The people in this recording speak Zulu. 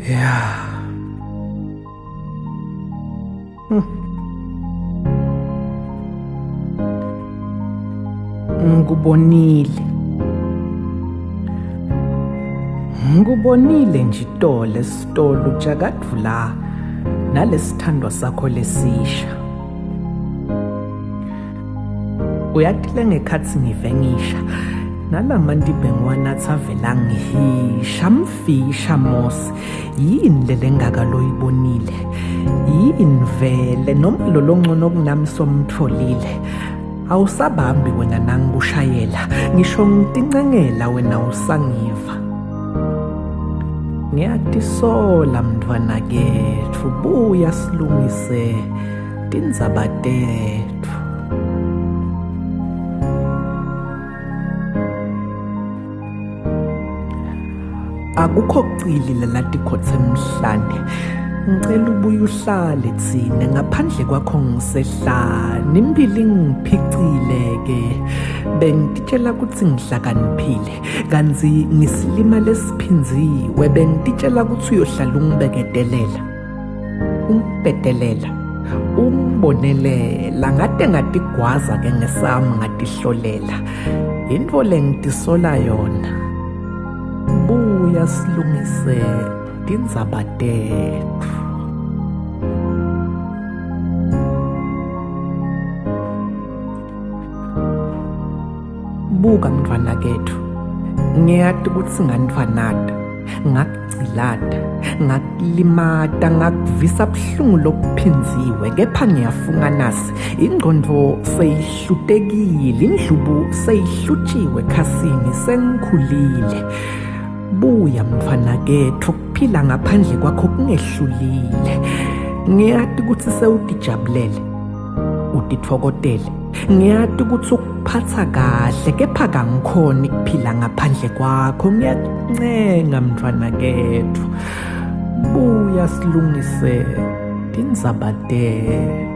Ya. Ngikubonile nje itolo esitolo ujakadvula nalesithandwa sakho lesisha. Uyathi lengekhatsi ngive ngisha nalamanti bengiwanatha avela ngihisha mfisha mosi. Yini lele ngakaloyibonile? Yini vele noma lolo ngcono kunami somtfolile? Awusabambi wena nangikushayela, ngisho ngitincengela wena usangiva. Ngiyatisola mntfwana ketfu, buya silungise tindzaba tetfu. Akukho kucili latikhotse emhlane, ngicela ubuye uhlale tsine ngaphandle kwakho ngisehlane. Impilo ingiphicile-ke, bengititshela kutsi ngihlakaniphile, kantsi ngisilima lesiphinziwe. Bengititshela kutsi uyohlala ungibeketelela, ungibetelela, ungibonelela, ngate ngatigwaza-ke ngesami ngatihlolela. Yintfo lengitisola yona, buya silungise tindzaba tetfu. Buka mntfwana ketfu, ngiyati kutsi ngantfanata, ngakugcilata, ngakulimata, ngakuvisa buhlungu lokuphinziwe, kepha ngiyafunga nasi ingqondo seyihlutekile, indlubu seyihlutshiwe khasini, sengikhulile. Buya mntfwana ketfu, kuphila ngaphandle kwakho kungehlulile. Ngiyati kutsi sewutijabulele, utitfokotele, ngiyati kutsi ukuphatsa kahle, kepha kangikhoni kuphila ngaphandle kwakho. Ngiyakuncenga mntfwana ketfu, buya silungise tindzaba tetfu.